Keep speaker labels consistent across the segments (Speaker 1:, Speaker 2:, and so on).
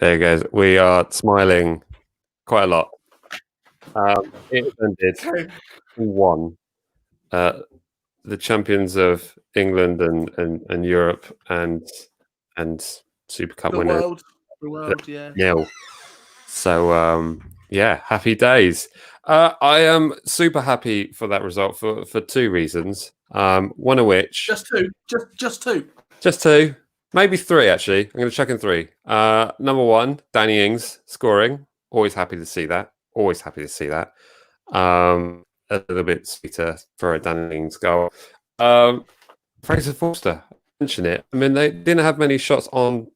Speaker 1: There you go. We are smiling quite a lot. It ended 1. The champions of England and Europe and Super Cup
Speaker 2: the
Speaker 1: winners.
Speaker 2: world, yeah.
Speaker 1: Nil. So happy days. I am super happy for that result for 2 reasons. One of which
Speaker 2: just two.
Speaker 1: Just 2. Maybe 3, actually. I'm going to chuck in 3. Number 1, Danny Ings scoring. Always happy to see that. A little bit sweeter for a Danny Ings goal. Fraser Forster, mention it. I mean, they didn't have many shots on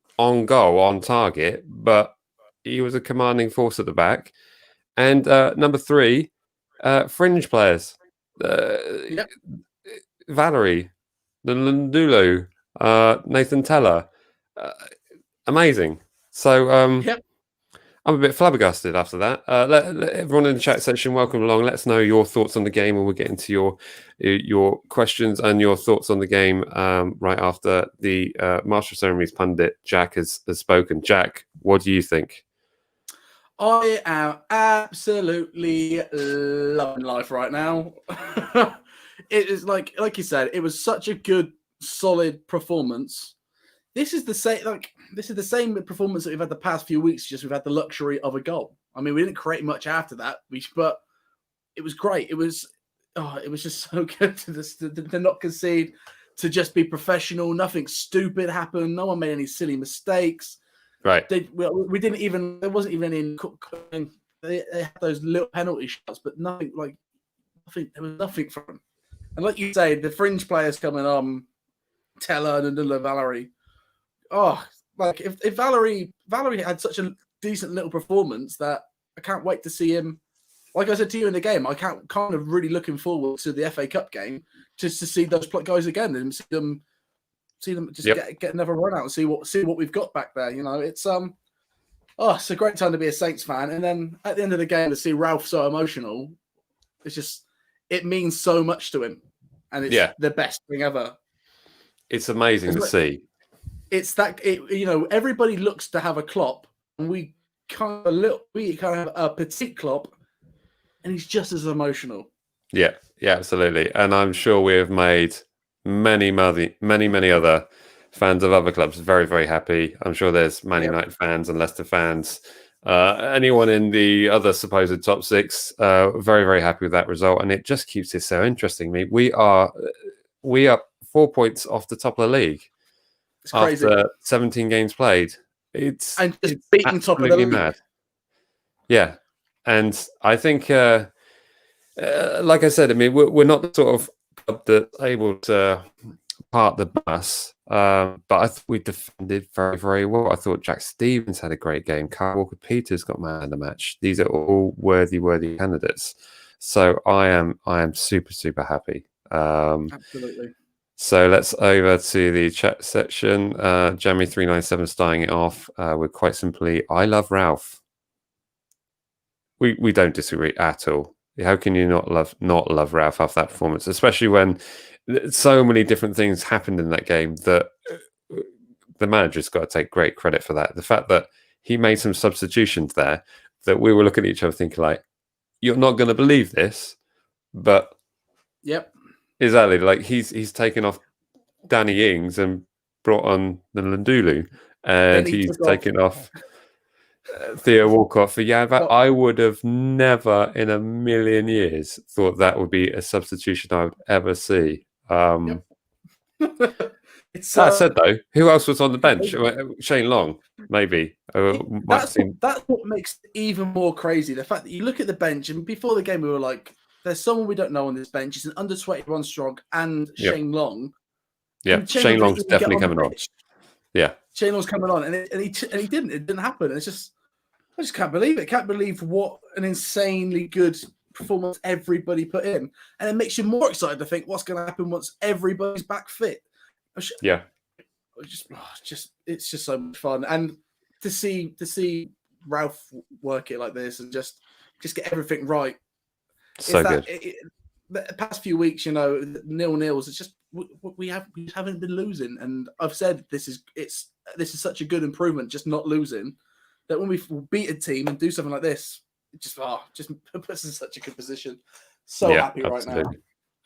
Speaker 1: goal, on target, but he was a commanding force at the back. And number 3, fringe players. Valerie, the Lundulu, Nathan Teller, amazing. So I'm a bit flabbergasted after that. Let everyone in the chat section welcome along. Let us know your thoughts on the game, and we'll get into your questions and your thoughts on the game right after the Master of Ceremonies pundit Jack has spoken. Jack, what do you think?
Speaker 2: I am absolutely loving life right now. It is like you said, it was such a good, solid performance. This is the same performance that we've had the past few weeks. Just we've had the luxury of a goal. I mean, we didn't create much after that, but it was great. It was just so good to not concede, to just be professional. Nothing stupid happened. No one made any silly mistakes.
Speaker 1: Right.
Speaker 2: We didn't even. There wasn't even any. They had those little penalty shots, but nothing. There was nothing from them. And like you say, the fringe players coming on, Teller and Valerie. Oh, like if Valerie had such a decent little performance that I can't wait to see him. Like I said to you in the game, I kind of really looking forward to the FA Cup game just to see those guys again and see them just get another run out and see what we've got back there. You know, it's it's a great time to be a Saints fan. And then at the end of the game to see Ralph so emotional, it means so much to him, and it's the best thing ever.
Speaker 1: It's amazing to see.
Speaker 2: It's everybody looks to have a Klopp, and we kind of have a petite Klopp, and he's just as emotional.
Speaker 1: Yeah, absolutely. And I'm sure we have made many other fans of other clubs very, very happy. I'm sure there's Man United fans and Leicester fans, anyone in the other supposed top 6, very, very happy with that result. And it just keeps it so interesting. I mean, we are 4 points off the top of the league. It's crazy. After 17 games played. It's
Speaker 2: beating top of the league.
Speaker 1: Mad. Yeah. And I think, like I said, I mean, we're not the sort of club that's able to part the bus, but I thought we defended very, very well. I thought Jack Stevens had a great game. Kyle Walker-Peters got man of the match. These are all worthy candidates. So I am super, super happy.
Speaker 2: Absolutely.
Speaker 1: So let's over to the chat section. Jamie397 starting it off with quite simply, I love Ralph. We don't disagree at all. How can you not love Ralph after that performance, especially when so many different things happened in that game that the manager's got to take great credit for that. The fact that he made some substitutions there that we were looking at each other thinking like, you're not going to believe this, but
Speaker 2: yep.
Speaker 1: Exactly, like he's taken off Danny Ings and brought on the Lundulu, and he's taken off Theo Walcott for Janvat. I would have never in a million years thought that would be a substitution I would ever see. That said, though, who else was on the bench? Shane Long, maybe.
Speaker 2: That's what makes it even more crazy. The fact that you look at the bench, and before the game we were like, there's someone we don't know on this bench. It's an under 21 strong and Shane Long.
Speaker 1: Yeah, Shane Long's definitely coming on. Yeah,
Speaker 2: Shane Long's coming on, and he didn't. It didn't happen. It's just, I just can't believe it. Can't believe what an insanely good performance everybody put in, and it makes you more excited to think what's going to happen once everybody's back fit.
Speaker 1: Yeah,
Speaker 2: it's just so much fun, and to see Ralph work it like this and just get everything right.
Speaker 1: So good.
Speaker 2: The past few weeks, 0-0s. It's just we haven't been losing, and I've said this is such a good improvement, just not losing, that when we beat a team and do something like this, it just puts us in such a good position. So happy right now.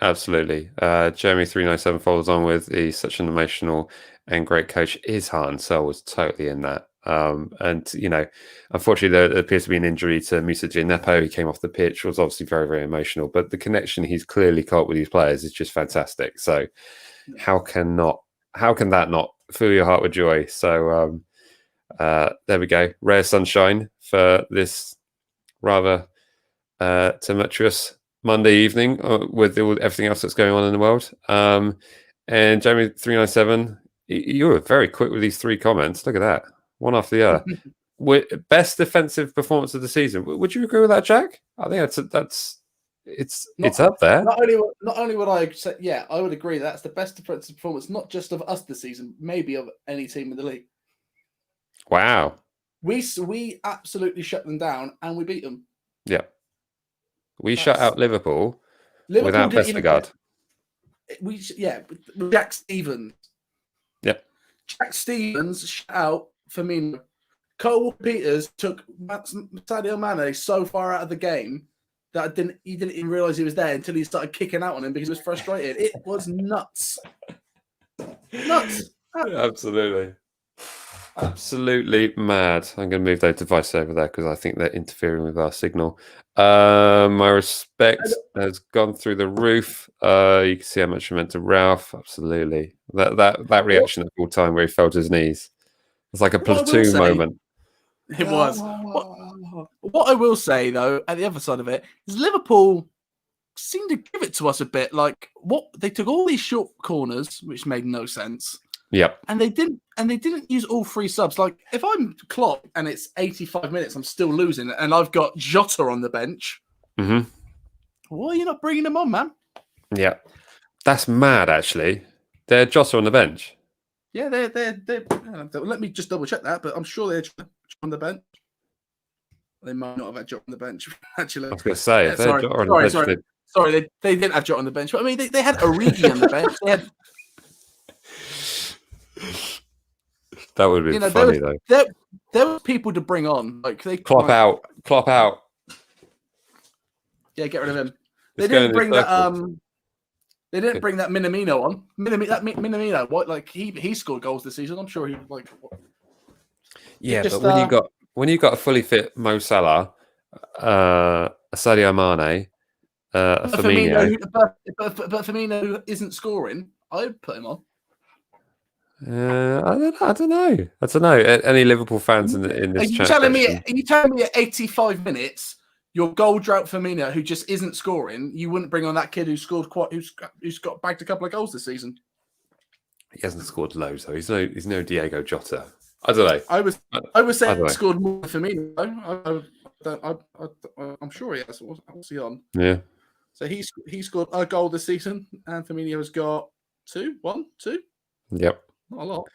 Speaker 1: Absolutely. Jeremy 397 follows on with, he's such an emotional and great coach. Is Heart and Soul was totally in that. And, you know, unfortunately, there appears to be an injury to Musa Giannepo. He came off the pitch, was obviously very, very emotional. But the connection he's clearly got with these players is just fantastic. So how can that not fill your heart with joy? So there we go. Rare sunshine for this rather tumultuous Monday evening with everything else that's going on in the world. And Jamie 397, you were very quick with these 3 comments. Look at that, one after the other. Best defensive performance of the season. Would you agree with that, Jack? I think it's up there.
Speaker 2: Not only would I say, yeah, I would agree that's the best defensive performance, not just of us this season, maybe of any team in the league.
Speaker 1: Wow.
Speaker 2: We absolutely shut them down and we beat them.
Speaker 1: Yeah. We shut out Liverpool without Vestergaard.
Speaker 2: Jack Stevens.
Speaker 1: Yep.
Speaker 2: Jack Stevens shut out Firmino. Cole Peters took Sadio Mane so far out of the game that he didn't even realise he was there until he started kicking out on him because he was frustrated. It was nuts. Nuts.
Speaker 1: Absolutely mad. I'm going to move their device over there because I think they're interfering with our signal. My respect has gone through the roof. You can see how much I meant to Ralph. Absolutely. That reaction at full time where he fell to his knees. It's like a Platoon moment.
Speaker 2: It was. What I will say, though, at the other side of it, is Liverpool seemed to give it to us a bit. Like, they took all these short corners, which made no sense.
Speaker 1: Yep.
Speaker 2: And they didn't use all 3 subs. Like, if I'm Klopp and it's 85 minutes, I'm still losing, and I've got Jota on the bench.
Speaker 1: Mm-hmm.
Speaker 2: Why are you not bringing him on, man?
Speaker 1: Yeah. That's mad, actually. They're Jota on the bench.
Speaker 2: Yeah, they're let me just double check that, but I'm sure they're on the bench. They might not have had Jota on the bench, actually.
Speaker 1: I was going to say,
Speaker 2: sorry, they didn't have Jota on the bench. But I mean, they had Origi on the bench. They had.
Speaker 1: That would be funny, though.
Speaker 2: There were people to bring on. Like
Speaker 1: Klopp out.
Speaker 2: Yeah, get rid of him. They didn't bring that. They didn't bring that Minamino on. Minamino, what? Like he scored goals this season. I'm sure he like.
Speaker 1: Yeah, but when you got a fully fit Mo Salah, a Sadio Mane, a Firmino,
Speaker 2: but Firmino isn't scoring. I'd put him on.
Speaker 1: I don't know. Any Liverpool fans in this chat?
Speaker 2: Are you telling me at 85 minutes your goal drought Firmino, who just isn't scoring, you wouldn't bring on that kid who's got bagged a couple of goals this season?
Speaker 1: He hasn't scored loads though. He's no Diego Jota. I don't know.
Speaker 2: I was saying he scored more than Firmino. I'm sure he has. What's he on?
Speaker 1: Yeah.
Speaker 2: So he scored a goal this season, and Firmino has got 2.
Speaker 1: Yep.
Speaker 2: Not a lot.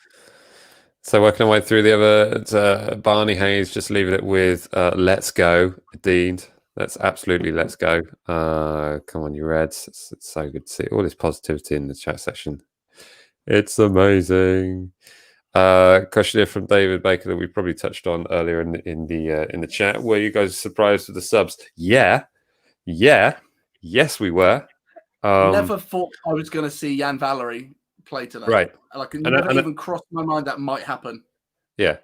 Speaker 1: So working our way through the other, Barney Hayes just leaving it with let's go, Dean. Let's go. Come on, you Reds. It's so good to see all this positivity in the chat section. It's amazing. Question here from David Baker that we probably touched on earlier in the chat. Were you guys surprised with the subs? Yeah. Yes, we were.
Speaker 2: Never thought I was going to see Jan Valery play today.
Speaker 1: Right.
Speaker 2: Like it never even crossed my mind that might happen.
Speaker 1: Yeah.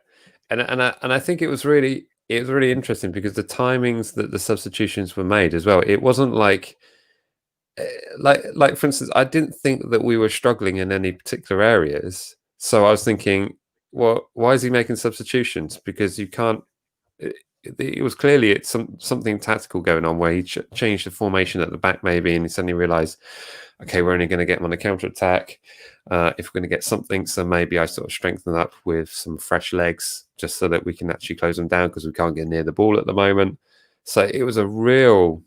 Speaker 1: And I think it was really interesting because the timings that the substitutions were made as well. It wasn't like for instance, I didn't think that we were struggling in any particular areas. So I was thinking, well, why is he making substitutions? Because you can't. It was clearly something tactical going on where he changed the formation at the back maybe, and he suddenly realised, okay, we're only going to get him on a counter attack if we're going to get something. So maybe I sort of strengthen up with some fresh legs just so that we can actually close them down because we can't get near the ball at the moment. So it was a real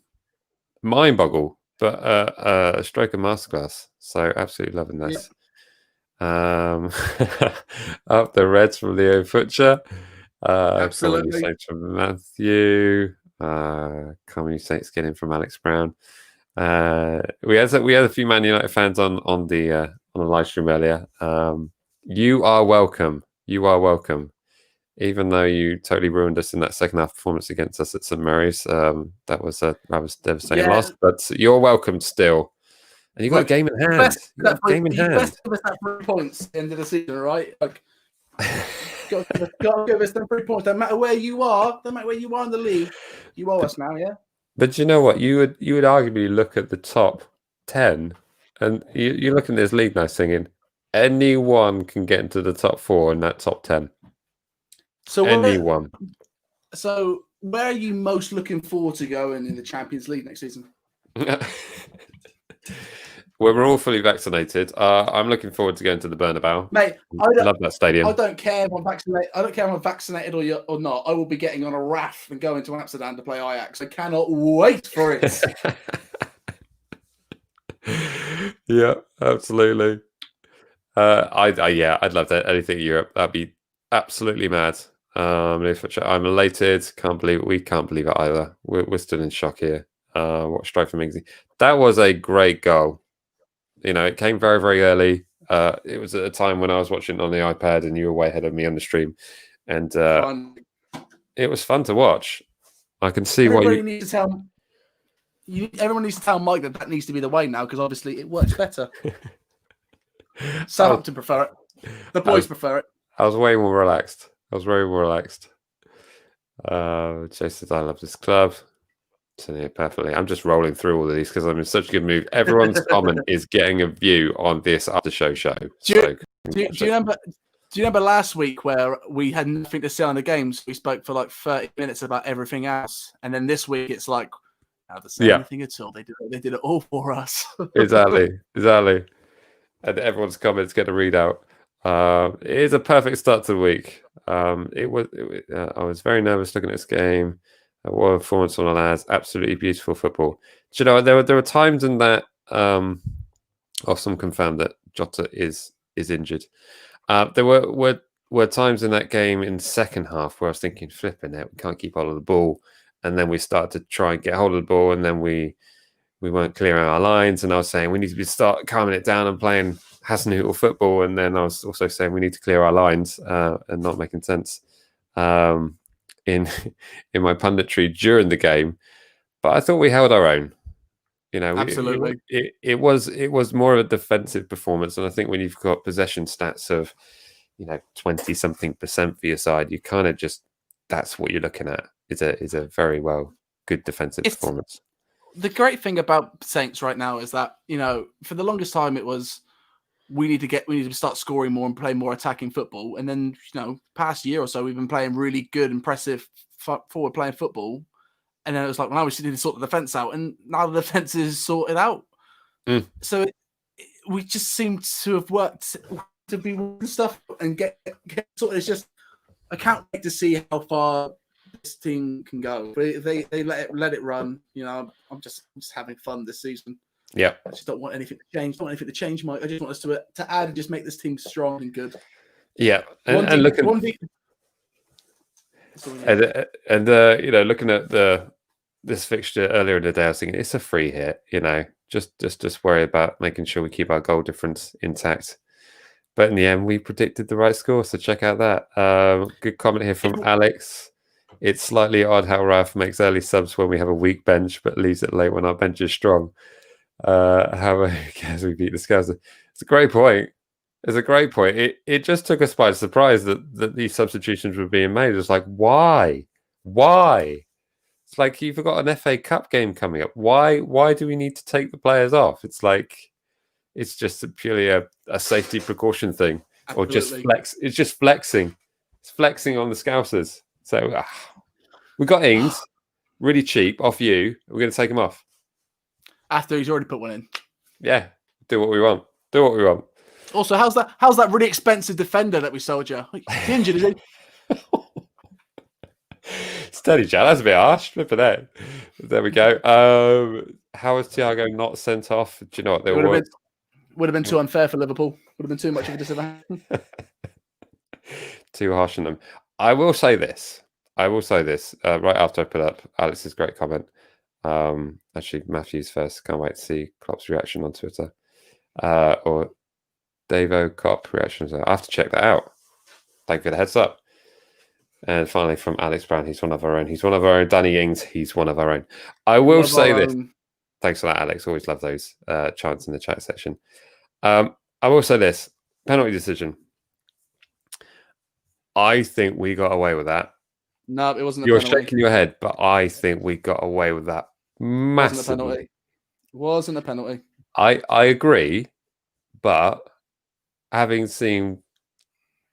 Speaker 1: mind boggle, but a stroke of masterclass. So absolutely loving this. Yeah. Up the Reds from Leo Futcher.
Speaker 2: Absolutely.
Speaker 1: Saints from Matthew. Comedy Saints getting from Alex Brown. We had a few Man United fans on the live stream earlier. You are welcome. even though you totally ruined us in that second half performance against us at St Mary's. That was devastating loss, but you're welcome still. And you got a game in hand. You got a game in hand.
Speaker 2: Best give us that 3 points at the end of the season, right? Like, got to give us them 3 points. No matter where you are, in the league, you owe us now, yeah.
Speaker 1: But you know what? You would arguably look at the top 10, and you're looking at this league now, singing, anyone can get into the top 4 in that top 10.
Speaker 2: So
Speaker 1: anyone.
Speaker 2: So where are you most looking forward to going in the Champions League next season?
Speaker 1: Well, we're all fully vaccinated. I'm looking forward to going to the Bernabeu.
Speaker 2: Mate,
Speaker 1: I love that stadium.
Speaker 2: I don't care if I'm vaccinated. I don't care if I'm vaccinated or not. I will be getting on a raft and going to Amsterdam to play Ajax. I cannot wait for it.
Speaker 1: Yeah, absolutely. I'd love that. Anything in Europe, that'd be absolutely mad. I'm elated. We can't believe it either. We're still in shock here. What strive for Mingsy. That was a great goal. You know, it came very, very early. It was at a time when I was watching it on the iPad and you were way ahead of me on the stream. And it was fun to watch. I can see
Speaker 2: Everybody
Speaker 1: what you
Speaker 2: needs to tell. Everyone needs to tell Mike that needs to be the way now, because obviously it works better. Southampton prefer it. The boys prefer it.
Speaker 1: I was way more relaxed. I was very more relaxed. Jay says, I love this club. Yeah, perfectly. I'm just rolling through all of these because I'm in such a good mood. Everyone's comment is getting a view on this after show.
Speaker 2: Do you remember last week where we had nothing to say on the games? We spoke for like 30 minutes about everything else, and then this week it's like, how to say anything at all? They did it all for us.
Speaker 1: Exactly. And everyone's comments get a readout. It is a perfect start to the week. I was very nervous looking at this game. What a performance on the lads! Absolutely beautiful football. Do you know there were times in that some confirmed that Jota is injured. There were times in that game in the second half where I was thinking, flipping it, we can't keep hold of the ball, and then we started to try and get hold of the ball, and then we weren't clearing our lines, and I was saying we need to start calming it down and playing Hasenhüttl football, and then I was also saying we need to clear our lines and not making sense. In my punditry during the game, but I thought we held our own. You know,
Speaker 2: absolutely.
Speaker 1: It was more of a defensive performance, and I think when you've got possession stats of 20-something% for your side, you kind of just that's what you're looking at is a very good defensive performance.
Speaker 2: The great thing about Saints right now is that for the longest time it was we need to start scoring more and play more attacking football. And then, past year or so, we've been playing really good, impressive forward playing football. And then it was like, well, now we just need to sort the defense out. And now the defense is sorted out. So we just seem to have worked to be stuff and get sorted. It's just, I can't wait to see how far this team can go. They let it run. I'm just having fun this season.
Speaker 1: Yeah,
Speaker 2: I just don't want anything to change. Mike. I just want us to add and just make this team strong and good.
Speaker 1: Yeah, and looking looking at this fixture earlier in the day, I was thinking it's a free hit. Just worry about making sure we keep our goal difference intact. But in the end, we predicted the right score. So check out that. Good comment here from Alex. It's slightly odd how Ralph makes early subs when we have a weak bench, but leaves it late when our bench is strong. However, as we beat the Scouts, it's a great point. It just took us by surprise that these substitutions were being made. It's like, why? It's like you've got an FA Cup game coming up. Why do we need to take the players off? It's like it's just purely a safety precaution thing, or just flex. It's just flexing. It's flexing on the Scousers. So we got Ings really cheap off you. We're going to take him off.
Speaker 2: After he's already put one in.
Speaker 1: Yeah, do what we want.
Speaker 2: Also, how's that really expensive defender that we sold you? He's injured, is he?
Speaker 1: Steady, Jan. That's a bit harsh. Flip for that. There we go. How was Thiago not sent off? Do you know what there was?
Speaker 2: Would have been too unfair for Liverpool. Would have been too much of a disadvantage.
Speaker 1: Too harsh on them. I will say this. Right after I put up Alex's great comment. Actually, Matthew's first. Can't wait to see Klopp's reaction on Twitter. Or Davo Cop reactions. I have to check that out. Thank you for the heads up. And finally, from Alex Brown, he's one of our own. He's one of our own. Danny Ings, he's one of our own. I will
Speaker 2: One of
Speaker 1: say
Speaker 2: our
Speaker 1: this.
Speaker 2: own.
Speaker 1: Thanks for that, Alex. Always love those chants in the chat section. I will say this. Penalty decision. I think we got away with that.
Speaker 2: No, it wasn't a
Speaker 1: You're
Speaker 2: penalty.
Speaker 1: shaking your head, but I think we got away with that
Speaker 2: Wasn't a penalty.
Speaker 1: massively.
Speaker 2: Wasn't a penalty.
Speaker 1: I agree, but having seen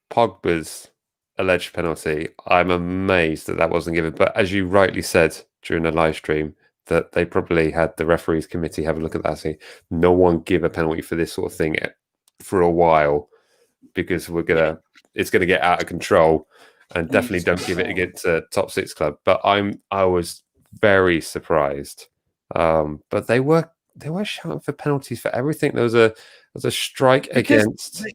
Speaker 1: Pogba's alleged penalty, I'm amazed that wasn't given. But as you rightly said during the live stream, that they probably had the referees committee have a look at that. Say, no one give a penalty for this sort of thing for a while because it's gonna get out of control, and definitely don't give it against a top six club. But I was very surprised. But they were shouting for penalties for everything. There was a strike against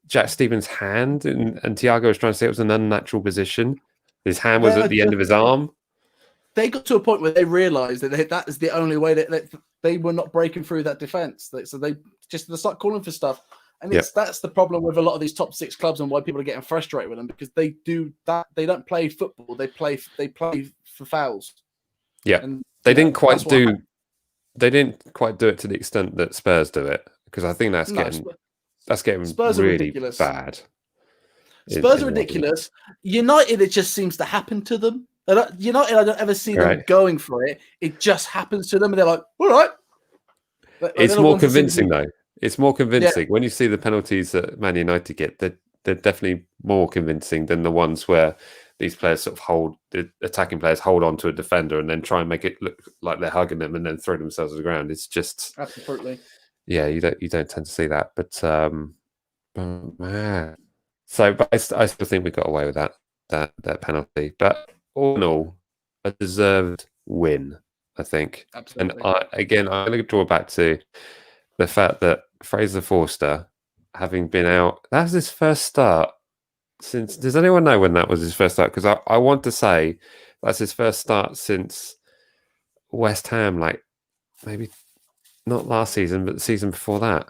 Speaker 1: Jack Stevens' hand, and Thiago was trying to say it was an unnatural position. His hand was at the end of his arm.
Speaker 2: They got to a point where they realised that that is the only way that they were not breaking through that defence. So they start calling for stuff. And that's the problem with a lot of these top six clubs and why people are getting frustrated with them, because they do that. They don't play football. They play for fouls.
Speaker 1: Yeah, and they didn't quite do it to the extent that Spurs do it, because I think that's getting
Speaker 2: Spurs
Speaker 1: really
Speaker 2: are ridiculous.
Speaker 1: Bad.
Speaker 2: Spurs are ridiculous. United, it just seems to happen to them. United, I don't ever see them going for it. It just happens to them, and they're like, all right.
Speaker 1: It's more convincing, though. It's more convincing when you see the penalties that Man United get. They're definitely more convincing than the ones where these players sort of the attacking players hold on to a defender and then try and make it look like they're hugging them and then throw themselves to the ground. It's just
Speaker 2: absolutely,
Speaker 1: you don't tend to see that. But man, but I still think we got away with that penalty. But all in all, a deserved win, I think.
Speaker 2: Absolutely.
Speaker 1: And I'm going to draw back to the fact that Fraser Forster, having been out, that was his first start since. Does anyone know when that was his first start? Because I want to say that's his first start since West Ham, like maybe not last season, but the season before that.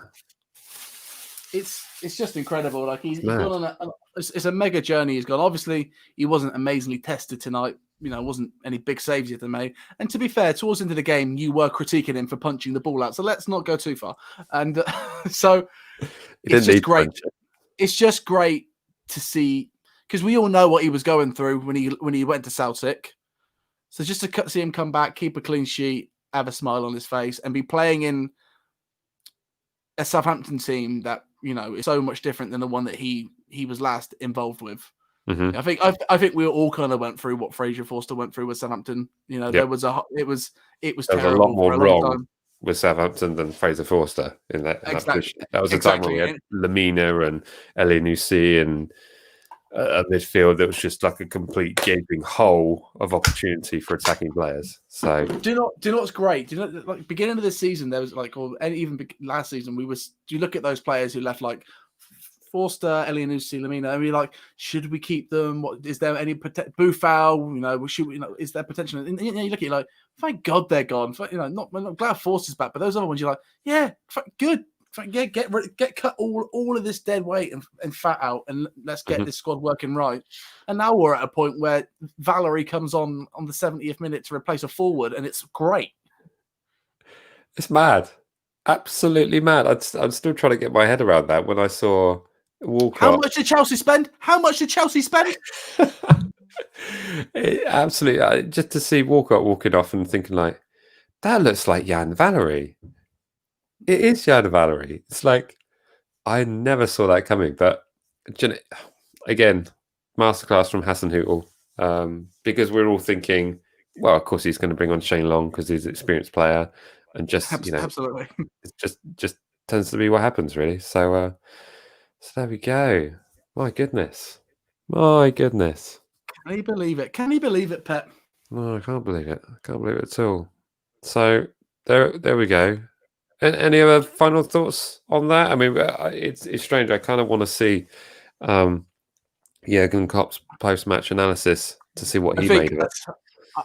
Speaker 2: It's just incredible. Like he's gone on it's a mega journey he's gone. Obviously, he wasn't amazingly tested tonight. Wasn't any big saves yet made. And to be fair, towards the end of the game, you were critiquing him for punching the ball out. So let's not go too far. And so it's just great. It's just great to see, because we all know what he was going through when he went to Celtic. So just to see him come back, keep a clean sheet, have a smile on his face, and be playing in a Southampton team that is so much different than the one that he was last involved with.
Speaker 1: Mm-hmm.
Speaker 2: I think we all kind of went through what Fraser Forster went through with Southampton. There was it was terrible.
Speaker 1: A lot more wrong
Speaker 2: time
Speaker 1: with Southampton than Fraser Forster in that.
Speaker 2: Exactly.
Speaker 1: That was a time when we had Lamina and Elyounoussi and a midfield that was just like a complete gaping hole of opportunity for attacking players. So
Speaker 2: do you know what's great? Do you know, like beginning of the season there was and even last season do you look at those players who left, like Forster, Elyounoussi, Lamina, and we're like, should we keep them? What is there any Boufal? Should we? Is there potential? And you look at it like, thank God they're gone. I'm not glad Forster's back, but those other ones, you're like, yeah, good. Get cut all of this dead weight and fat out, and let's get this squad working right. And now we're at a point where Valerie comes on the 70th minute to replace a forward, and it's great.
Speaker 1: It's mad, absolutely mad. I'm still trying to get my head around that when I saw Walcott.
Speaker 2: How much did Chelsea spend?
Speaker 1: Absolutely, just to see Walcott walking off and thinking like, that looks like Jan Valery. It is Jan Valery. It's like, I never saw that coming. But again, masterclass from Hassan Hootel, because we're all thinking, well, of course he's going to bring on Shane Long because he's an experienced player, and just
Speaker 2: absolutely,
Speaker 1: it just tends to be what happens, really. So there we go. My goodness.
Speaker 2: Can you believe it? Can you believe it, Pep?
Speaker 1: No, I can't believe it. I can't believe it at all. So there we go. Any other final thoughts on that? I mean, it's strange. I kind of want to see Jurgen Klopp's post-match analysis to see what he made of it.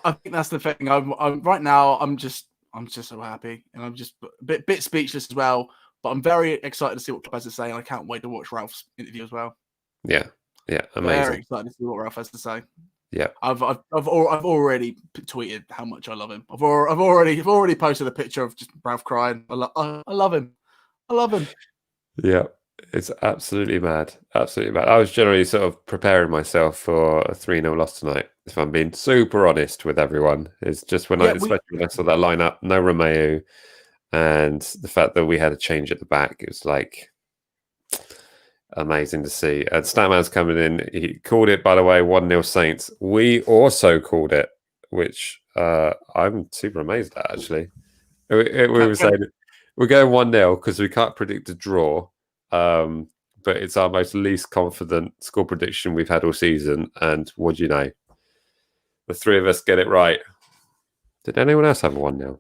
Speaker 2: I think that's the thing. I'm right now. I'm just so happy, and I'm just a bit speechless as well. But I'm very excited to see what Klopp has to say, and I can't wait to watch Ralph's interview as well.
Speaker 1: Yeah, Yeah,
Speaker 2: Very
Speaker 1: amazing.
Speaker 2: excited to see what Ralph has to say.
Speaker 1: Yeah,
Speaker 2: I've already tweeted how much I love him. I've already posted a picture of just Ralph crying. I love him. I love him.
Speaker 1: yeah. It's absolutely mad. Absolutely mad. I was generally sort of preparing myself for a 3-0 loss tonight, if I'm being super honest with everyone. It's just especially when I saw that lineup, no Romeo, and the fact that we had a change at the back, it was like amazing to see. And Statman's coming in. He called it, by the way, 1-0 Saints. We also called it, which I'm super amazed at, actually. We were saying we're going 1-0 because we can't predict a draw. But it's our most least confident score prediction we've had all season. And what do you know? The three of us get it right. Did anyone else have a 1-0?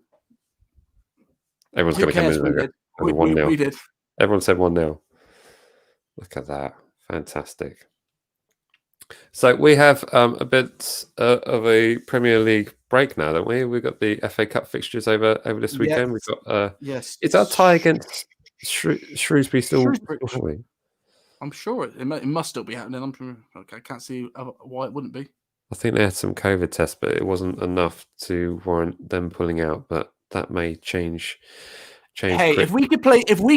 Speaker 1: Everyone's going to come in and have a 1-0.
Speaker 2: We did.
Speaker 1: Everyone said 1-0. Look at that. Fantastic. So we have a bit of a Premier League break now, don't we? We've got the FA Cup fixtures over this weekend.
Speaker 2: Yes.
Speaker 1: We've got
Speaker 2: yes.
Speaker 1: It's our tie against Shrewsbury still, haven't we?
Speaker 2: I'm sure it must still be happening. I can't see why it wouldn't be.
Speaker 1: I think they had some COVID tests, but it wasn't enough to warrant them pulling out. But that may change.
Speaker 2: Hey, if we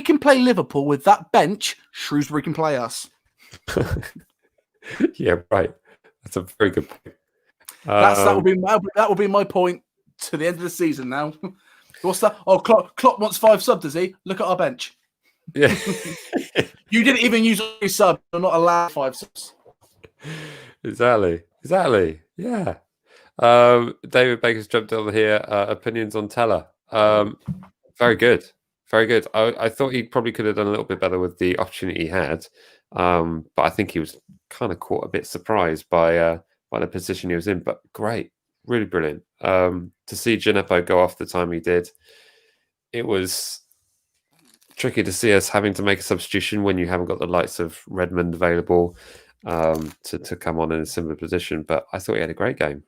Speaker 2: can play Liverpool with that bench, Shrewsbury can play us.
Speaker 1: Yeah, right. That's a very good point.
Speaker 2: That will be my point to the end of the season. Now, what's that? Oh, Klopp wants 5 subs, does he? Look at our bench.
Speaker 1: Yeah,
Speaker 2: you didn't even use any subs. You're not allowed 5 subs.
Speaker 1: Exactly. Yeah. David Baker's jumped on here. Opinions on Teller. Very good. I thought he probably could have done a little bit better with the opportunity he had, but I think he was kind of caught a bit surprised by the position he was in. But great, really brilliant. To see Gineppo go off the time he did, it was tricky to see us having to make a substitution when you haven't got the likes of Redmond available to come on in a similar position. But I thought he had a great game.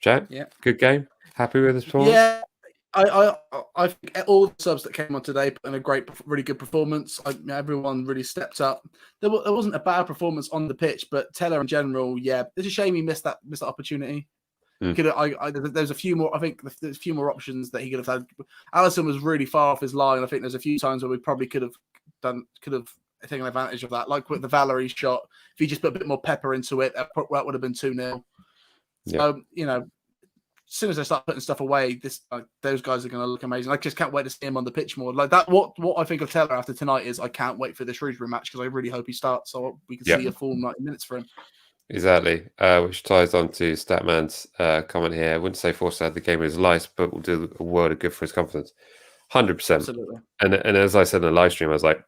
Speaker 1: Jack, good game. Happy with his performance?
Speaker 2: Yeah. I think all the subs that came on today put in a really good performance. Everyone really stepped up. There wasn't a bad performance on the pitch, but Teller in general, it's a shame he missed that opportunity. There's a few more. I think there's a few more options that he could have had. Allison was really far off his line. I think there's a few times where we probably could have taken advantage of that, like with the Valerie shot. If he just put a bit more pepper into it, that would have been 2-0. So as soon as I start putting stuff away, those guys are going to look amazing. I just can't wait to see him on the pitch more. Like that, what I think of Taylor after tonight is I can't wait for the Shrewsbury match because I really hope he starts so we can see a full 90 minutes for him.
Speaker 1: Exactly, which ties on to Statman's comment here. I wouldn't say Forster had the game of his life, but will do a world of good for his confidence. 100%.
Speaker 2: Absolutely.
Speaker 1: And as I said in the live stream, I was like,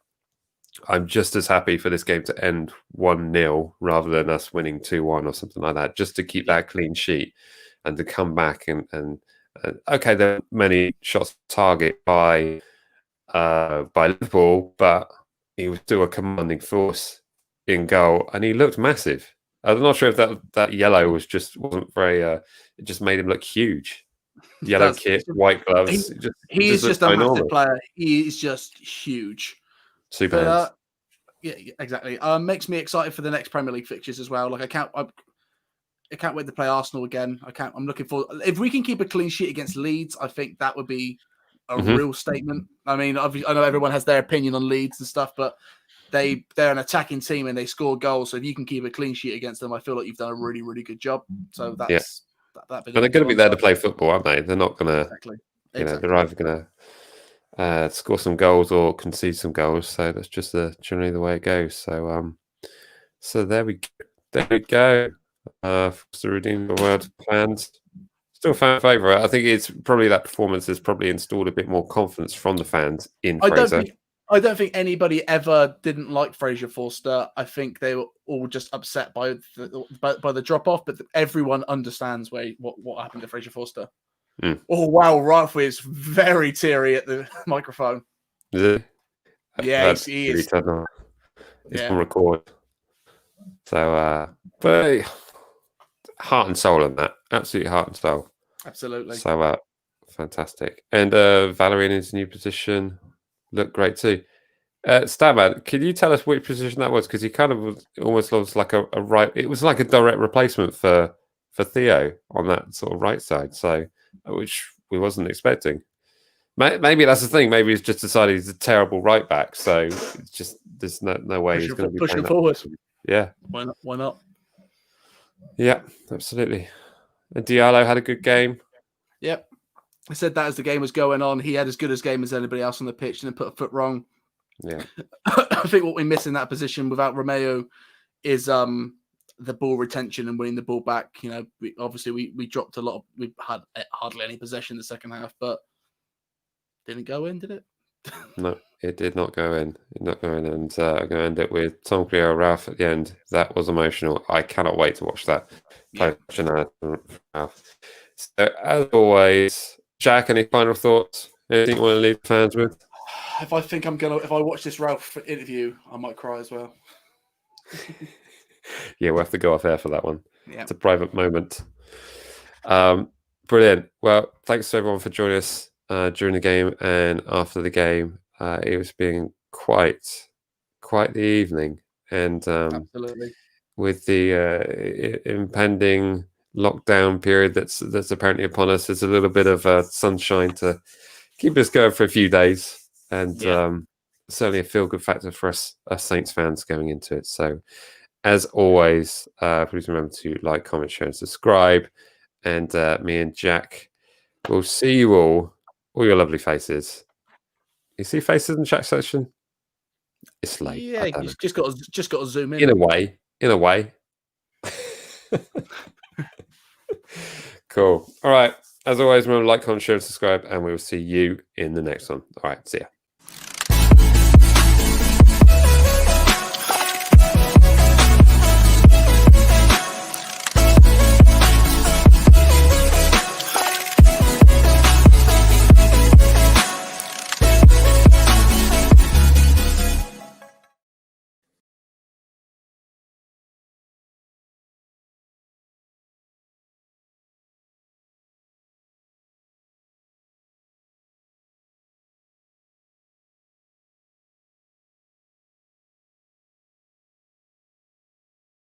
Speaker 1: I'm just as happy for this game to end 1-0 rather than us winning 2-1 or something like that, just to keep that clean sheet and to come back and okay, there are many shots on target by Liverpool, but he was still a commanding force in goal, and he looked massive. I'm not sure if that yellow wasn't very. It just made him look huge. Yellow kit, white gloves.
Speaker 2: He is just a massive player. He is just huge.
Speaker 1: Super hands.
Speaker 2: Yeah, exactly. Makes me excited for the next Premier League fixtures as well. Like I can't wait to play Arsenal again. I'm looking forward. If we can keep a clean sheet against Leeds, I think that would be a real statement. I mean, I know everyone has their opinion on Leeds and stuff, but they're an attacking team and they score goals. So if you can keep a clean sheet against them, I feel like you've done a really, really good job. So that's
Speaker 1: But they're going to be there to play football, aren't they? They're not going to.
Speaker 2: Exactly.
Speaker 1: They're either going to score some goals or concede some goals. So that's just generally the way it goes. So there we go. For the Redeem the World fans, still fan favourite. I think it's probably that performance has probably installed a bit more confidence from the fans in Fraser.
Speaker 2: I don't think anybody ever didn't like Fraser Forster. I think they were all just upset by the drop off, but everyone understands what happened to Fraser Forster. Oh wow, Ralph is very teary at the microphone.
Speaker 1: Is it?
Speaker 2: Yeah, he is.
Speaker 1: It's on record. So, but heart and soul on that. Absolutely heart and soul.
Speaker 2: Absolutely.
Speaker 1: So, fantastic. And Valerie in his new position looked great too. Statman, can you tell us which position that was? Because he kind of almost looks like a right. It was like a direct replacement for Theo on that sort of right side. So, which we wasn't expecting. Maybe that's the thing. Maybe he's just decided he's a terrible right back. So it's just there's no way he's going to be
Speaker 2: pushing
Speaker 1: playing
Speaker 2: forward.
Speaker 1: Yeah.
Speaker 2: Why not? Why not?
Speaker 1: Yeah, absolutely. And Diallo had a good game.
Speaker 2: Yep. I said that as the game was going on. He had as good a game as anybody else on the pitch and then put a foot wrong.
Speaker 1: Yeah.
Speaker 2: I think what we miss in that position without Romeo is the ball retention and winning the ball back. You know, we dropped a lot. We had hardly any possession in the second half, but didn't go in, did it?
Speaker 1: No, it did not go in. It did not go in. And I'm going to end it with Tom Cleo Ralph at the end. That was emotional. I cannot wait to watch that.
Speaker 2: Yeah.
Speaker 1: So, as always, Jack, any final thoughts? Anything you want to leave fans with?
Speaker 2: If I watch this Ralph interview, I might cry as well.
Speaker 1: Yeah, we'll have to go off air for that one.
Speaker 2: Yeah.
Speaker 1: It's a private moment. Brilliant. Well, thanks to everyone for joining us during the game and after the game. It was being quite the evening, and
Speaker 2: absolutely,
Speaker 1: with the impending lockdown period that's apparently upon us, there's a little bit of sunshine to keep us going for a few days, and certainly a feel-good factor for us Saints fans going into it. So, as always, please remember to like, comment, share, and subscribe. And me and Jack will see you all your lovely faces. You see faces in the chat section? It's late.
Speaker 2: Yeah, you just got to zoom in.
Speaker 1: In a way. Cool. All right. As always, remember to like, comment, share, and subscribe, and we will see you in the next one. All right. See ya.